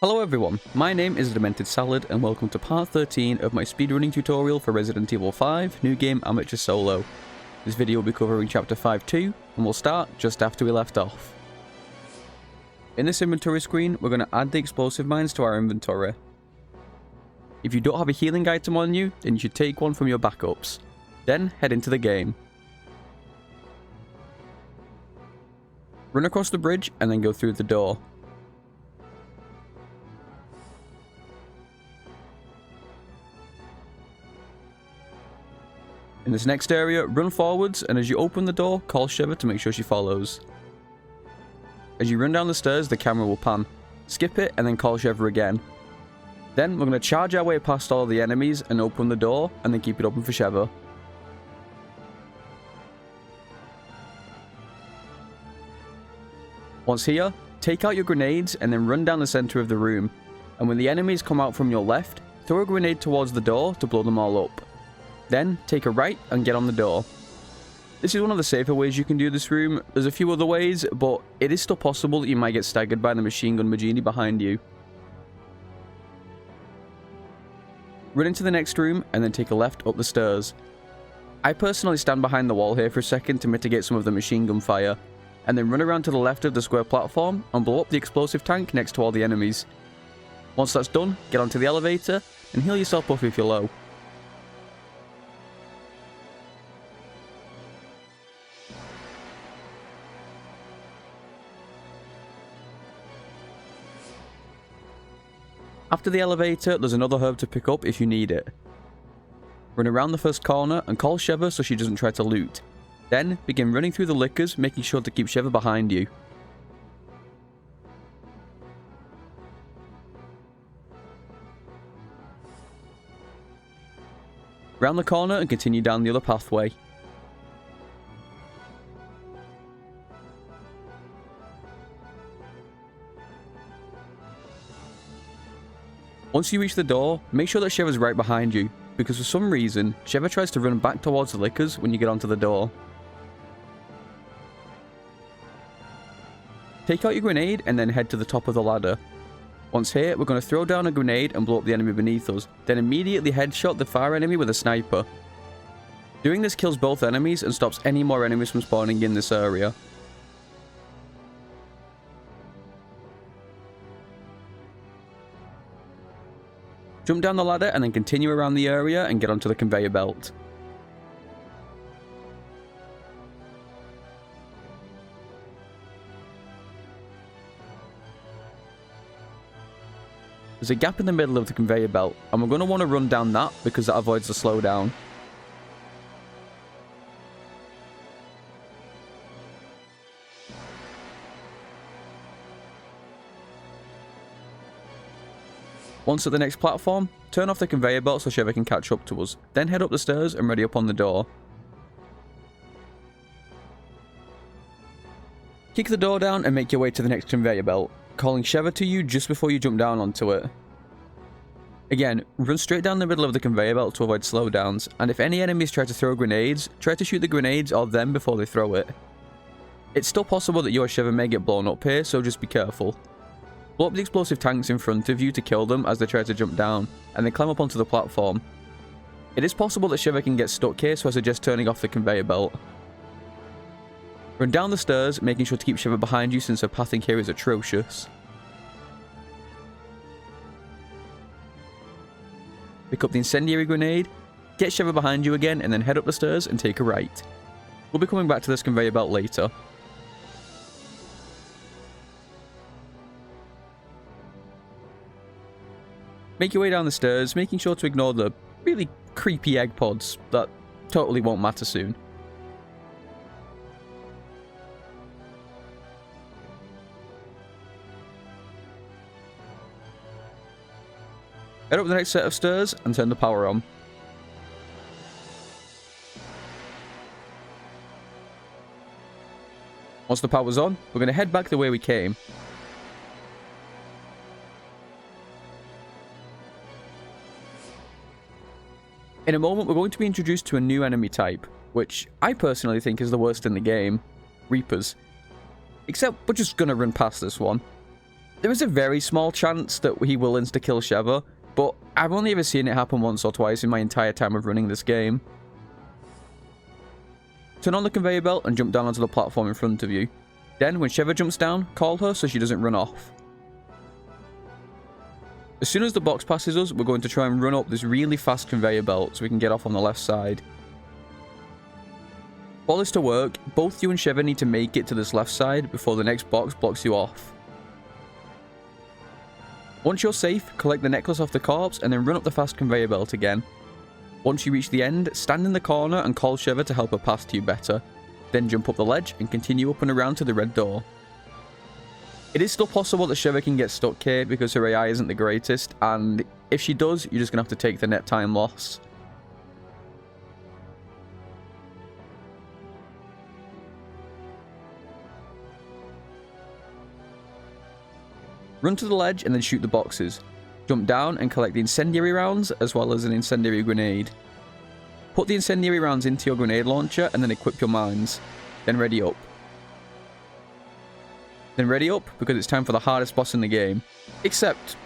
Hello everyone, my name is Demented Salad and welcome to part 13 of my speedrunning tutorial for Resident Evil 5 New Game Amateur Solo. This video will be covering chapter 5.2 and we'll start just after we left off. In this inventory screen, we're going to add the explosive mines to our inventory. If you don't have a healing item on you, then you should take one from your backups. Then head into the game. Run across the bridge and then go through the door. In this next area, run forwards, and as you open the door, call Sheva to make sure she follows. As you run down the stairs, the camera will pan. Skip it, and then call Sheva again. Then, we're going to charge our way past all the enemies and open the door, and then keep it open for Sheva. Once here, take out your grenades, and then run down the center of the room. And when the enemies come out from your left, throw a grenade towards the door to blow them all up. Then, take a right and get on the door. This is one of the safer ways you can do this room. There's a few other ways, but it is still possible that you might get staggered by the machine gun Magini behind you. Run into the next room and then take a left up the stairs. I personally stand behind the wall here for a second to mitigate some of the machine gun fire, and then run around to the left of the square platform and blow up the explosive tank next to all the enemies. Once that's done, get onto the elevator and heal yourself up if you're low. After the elevator, there's another herb to pick up if you need it. Run around the first corner and call Sheva so she doesn't try to loot. Then, begin running through the liquors, making sure to keep Sheva behind you. Round the corner and continue down the other pathway. Once you reach the door, make sure that Sheva's right behind you, because for some reason, Sheva tries to run back towards the liquors when you get onto the door. Take out your grenade and then head to the top of the ladder. Once here, we're going to throw down a grenade and blow up the enemy beneath us, then immediately headshot the far enemy with a sniper. Doing this kills both enemies and stops any more enemies from spawning in this area. Jump down the ladder and then continue around the area and get onto the conveyor belt. There's a gap in the middle of the conveyor belt, and we're going to want to run down that because that avoids the slowdown. Once at the next platform, turn off the conveyor belt so Sheva can catch up to us, then head up the stairs and ready up on the door. Kick the door down and make your way to the next conveyor belt, calling Sheva to you just before you jump down onto it. Again, run straight down the middle of the conveyor belt to avoid slowdowns, and if any enemies try to throw grenades, try to shoot the grenades or them before they throw it. It's still possible that your Sheva may get blown up here, so just be careful. Blow up the explosive tanks in front of you to kill them as they try to jump down, and then climb up onto the platform. It is possible that Sheva can get stuck here, so I suggest turning off the conveyor belt. Run down the stairs, making sure to keep Sheva behind you since her pathing here is atrocious. Pick up the incendiary grenade, get Sheva behind you again, and then head up the stairs and take a right. We'll be coming back to this conveyor belt later. Make your way down the stairs, making sure to ignore the really creepy egg pods that totally won't matter soon. Head up the next set of stairs and turn the power on. Once the power's on, we're going to head back the way we came. In a moment, we're going to be introduced to a new enemy type, which I personally think is the worst in the game, Reapers. Except we're just gonna run past this one. There is a very small chance that he will insta-kill Sheva, but I've only ever seen it happen once or twice in my entire time of running this game. Turn on the conveyor belt and jump down onto the platform in front of you. Then, when Sheva jumps down, call her so she doesn't run off. As soon as the box passes us, we're going to try and run up this really fast conveyor belt so we can get off on the left side. For this to work, both you and Sheva need to make it to this left side before the next box blocks you off. Once you're safe, collect the necklace off the corpse and then run up the fast conveyor belt again. Once you reach the end, stand in the corner and call Sheva to help her pass to you better. Then jump up the ledge and continue up and around to the red door. It is still possible that Sheva can get stuck here because her AI isn't the greatest, and if she does, you're just going to have to take the net time loss. Run to the ledge and then shoot the boxes. Jump down and collect the incendiary rounds as well as an incendiary grenade. Put the incendiary rounds into your grenade launcher and then equip your mines. Then ready up. Then ready up because it's time for the hardest boss in the game. Except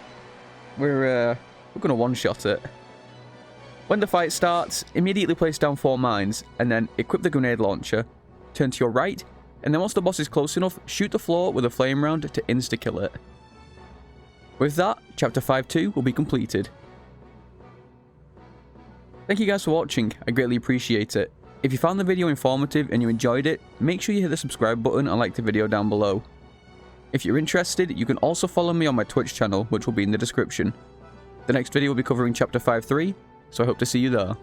we're going to one-shot it. When the fight starts, immediately place down 4 mines and then equip the grenade launcher. Turn to your right and then once the boss is close enough, shoot the floor with a flame round to insta-kill it. With that, Chapter 5-2 will be completed. Thank you guys for watching, I greatly appreciate it. If you found the video informative and you enjoyed it, make sure you hit the subscribe button and like the video down below. If you're interested, you can also follow me on my Twitch channel, which will be in the description. The next video will be covering Chapter 5-3, so I hope to see you there.